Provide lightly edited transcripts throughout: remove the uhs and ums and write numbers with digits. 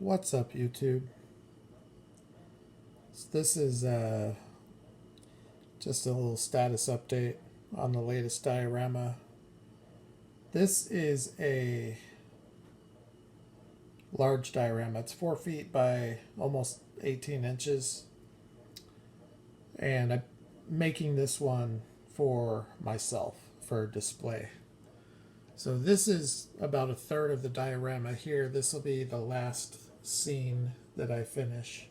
What's up, YouTube? So this is just a little status update on the latest diorama. This is a large diorama. It's 4 feet by almost 18 inches. And I'm making this one for myself for display. So this is about a third of the diorama here. This will be the last scene that I finish,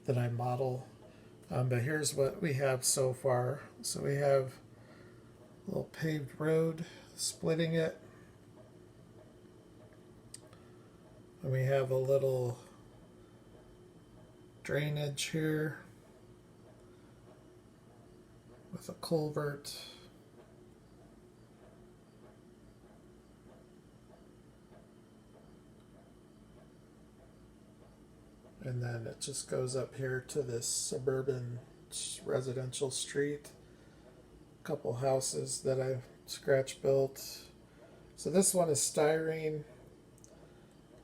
that I model. But here's what we have so far. So we have a little paved road splitting it. And we have a little drainage here with a culvert. And then it just goes up here to this suburban residential street. A couple houses that I've scratch built. So this one is styrene.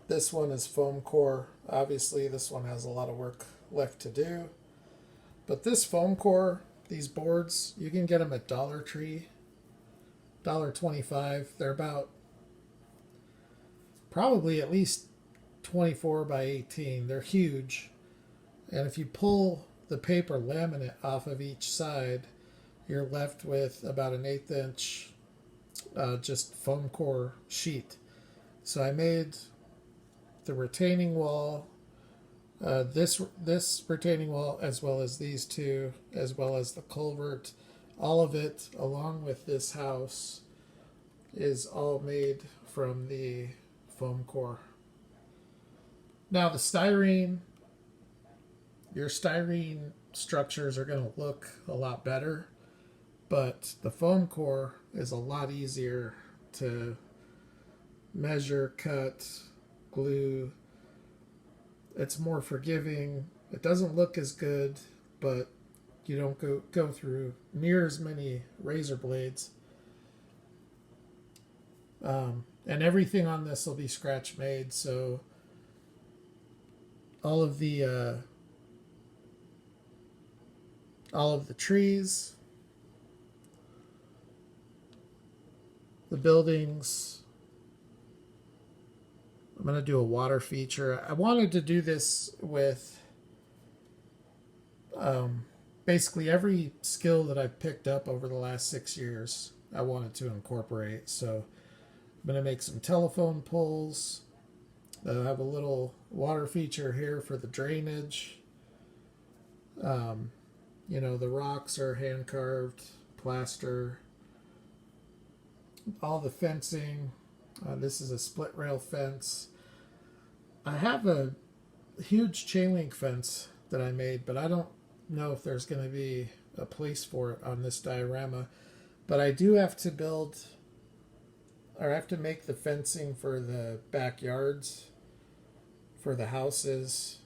This one is foam core. Obviously this one has a lot of work left to do. But this foam core, these boards, you can get them at Dollar Tree. $1.25. They're about probably at least 24 by 18. They're huge. And if you pull the paper laminate off of each side, you're left with about an 1/8 inch just foam core sheet. So I made the retaining wall, this retaining wall, as well as these two, as well as the culvert. All of it, along with this house, is all made from the foam core. Now the styrene, your styrene structures are going to look a lot better, but the foam core is a lot easier to measure, cut, glue. It's more forgiving. It doesn't look as good, but you don't go through near as many razor blades. And everything on this will be scratch made, so all of the trees, the buildings. I'm going to do a water feature. I wanted to do this with basically every skill that I've picked up over the last 6 years. I wanted to incorporate. So I'm going to make some telephone poles. I have a little water feature here for the drainage. The rocks are hand carved, plaster. All the fencing. This is a split rail fence. I have a huge chain link fence that I made, but I don't know if there's going to be a place for it on this diorama. But I do have to build, or I have to make the fencing for the backyards, for the houses.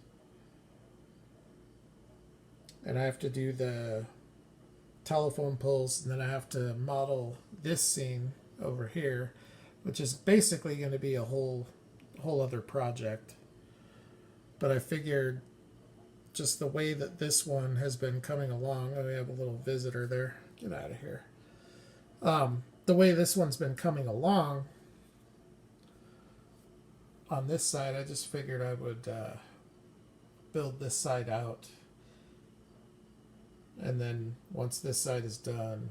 And I have to do the telephone poles, and then I have to model this scene over here, which is basically going to be a whole other project. But I figured just the way that this one has been coming along, we have a little visitor there, get out of here. The way this one's been coming along on this side, I just figured I would build this side out, and then once this side is done,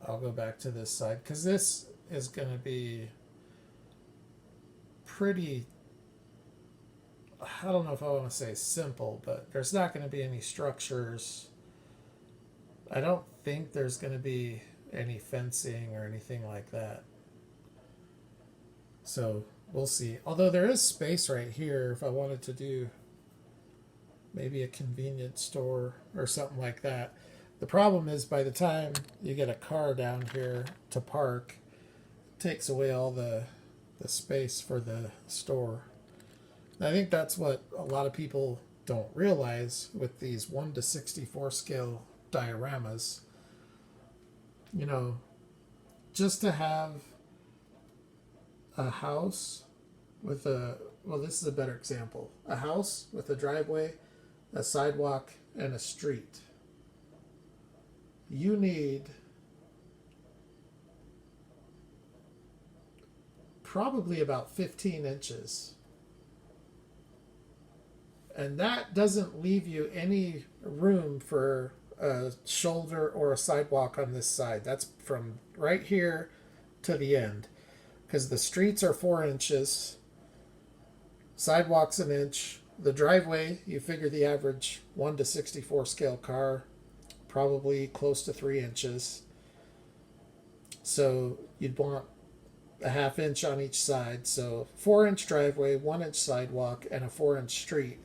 I'll go back to this side, because this is going to be pretty, I don't know if I want to say simple, but there's not going to be any structures. I don't think there's going to be any fencing or anything like that. So we'll see. Although there is space right here if I wanted to do maybe a convenience store or something like that. The problem is by the time you get a car down here to park, it takes away all the space for the store. And I think that's what a lot of people don't realize with these 1:64 scale dioramas. Just to have a house with a, well, this is a better example. A house with a driveway, a sidewalk, and a street. You need probably about 15 inches. And that doesn't leave you any room for a shoulder or a sidewalk on this side. That's from right here to the end. Because the streets are 4 inches, sidewalks an inch. The driveway, you figure the average 1 to 64 scale car, probably close to 3 inches. So you'd want a half inch on each side. So 4-inch driveway, 1-inch sidewalk, and a 4-inch street.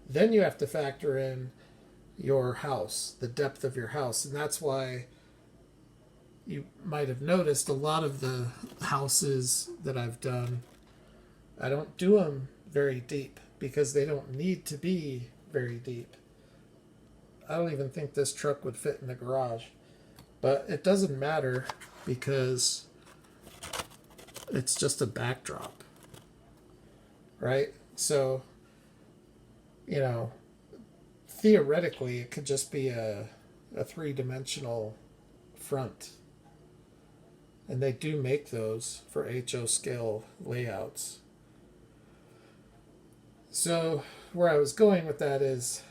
Then you have to factor in your house, the depth of your house. And that's why you might have noticed a lot of the houses that I've done, I don't do them very deep because they don't need to be very deep. I don't even think this truck would fit in the garage. But it doesn't matter because it's just a backdrop, right? So, you know, theoretically, it could just be a three-dimensional front. And they do make those for HO scale layouts. So where I was going with that is,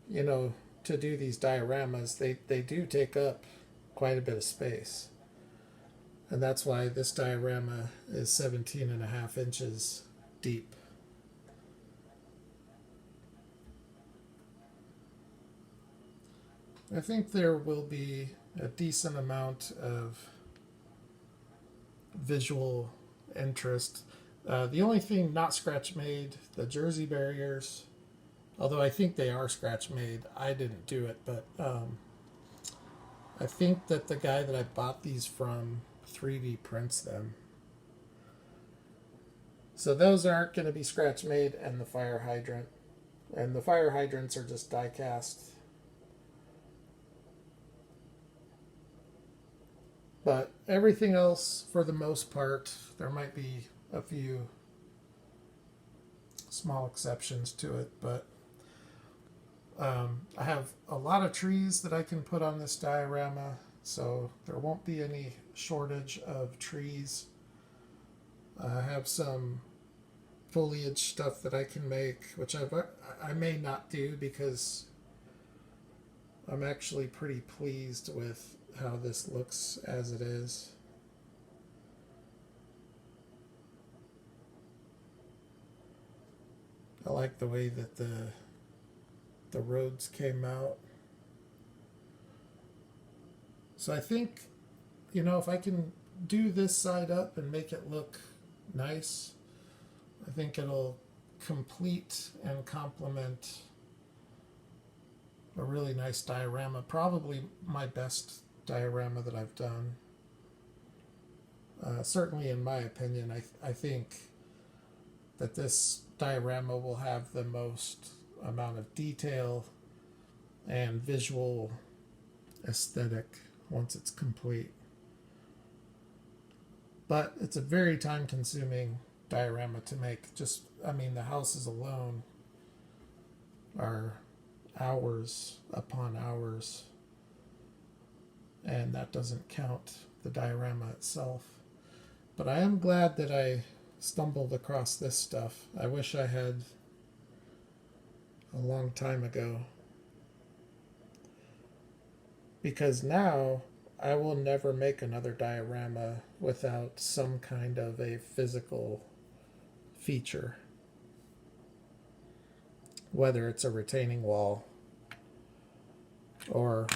you know, to do these dioramas, they do take up quite a bit of space. And that's why this diorama is 17.5 inches deep. I think there will be a decent amount of visual interest. The only thing not scratch made, the jersey barriers, although I think they are scratch made. I didn't do it, but I think that the guy that I bought these from 3D prints them. So those aren't going to be scratch made, and the fire hydrant. And the fire hydrants are just die cast. But everything else, for the most part, there might be a few small exceptions to it, but I have a lot of trees that I can put on this diorama, so there won't be any shortage of trees. I have some foliage stuff that I can make, which I may not do because I'm actually pretty pleased with how this looks as it is. I like the way that the roads came out. So I think, you know, if I can do this side up and make it look nice, I think it'll complete and complement a really nice diorama. Probably my best diorama that I've done. Certainly in my opinion, I think that this diorama will have the most amount of detail and visual aesthetic once it's complete. But it's a very time consuming diorama to make. Just, I mean, the houses alone are hours upon hours, and that doesn't count the diorama itself. But I am glad that I stumbled across this stuff. I wish I had a long time ago, because now I will never make another diorama without some kind of a physical feature, whether it's a retaining wall or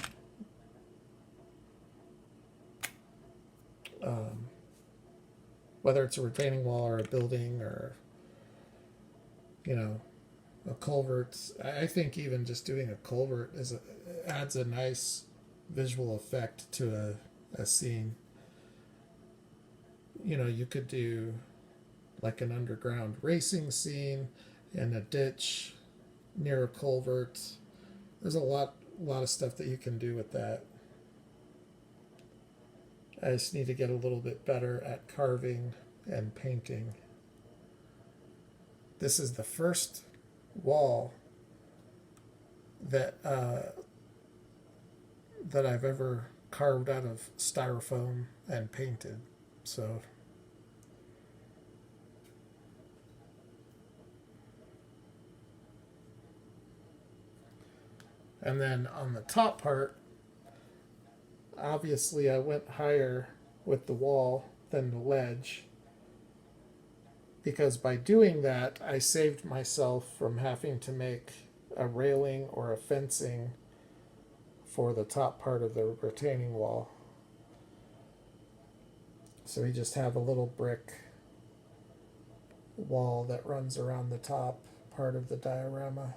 whether it's a retaining wall or a building or, you know, a culvert. I think even just doing a culvert adds a nice visual effect to a scene. You know, you could do like an underground racing scene in a ditch near a culvert. There's a lot of stuff that you can do with that. I just need to get a little bit better at carving and painting. this is the first wall that that I've ever carved out of styrofoam and painted. So and then on the top part, obviously I went higher with the wall than the ledge, because by doing that I saved myself from having to make a railing or a fencing for the top part of the retaining wall. So we just have a little brick wall that runs around the top part of the diorama.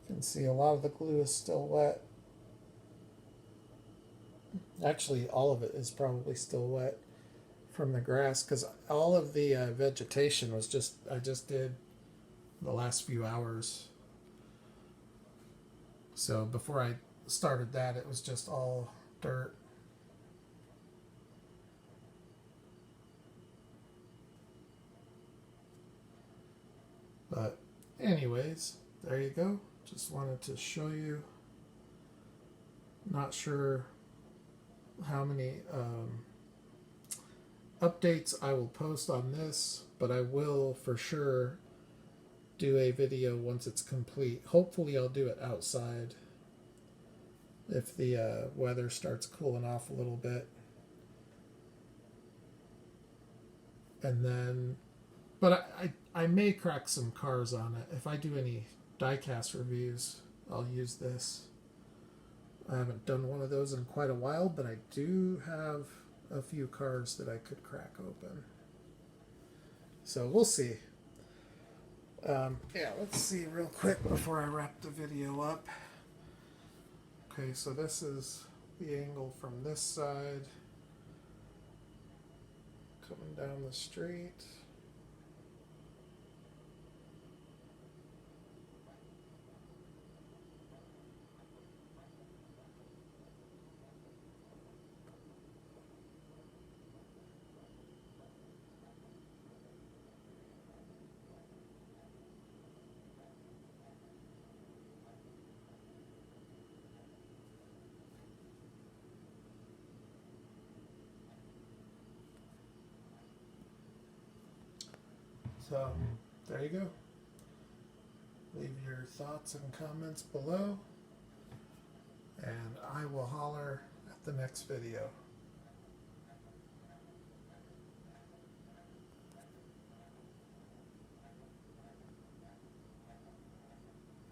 You can see a lot of the glue is still wet. Actually, all of it is probably still wet from the grass, because all of the vegetation was I just did the last few hours. So before I started that, it was just all dirt. But anyways, there you go. Just wanted to show you. Not sure how many updates I will post on this, but I will for sure do a video once it's complete. Hopefully I'll do it outside if the weather starts cooling off a little bit. And then, but I may crack some cars on it. If I do any diecast reviews, I'll use this. I haven't done one of those in quite a while, but I do have a few cars that I could crack open. So we'll see. Yeah, let's see real quick before I wrap the video up. Okay, so this is the angle from this side, coming down the street. So, there you go. Leave your thoughts and comments below, and I will holler at the next video.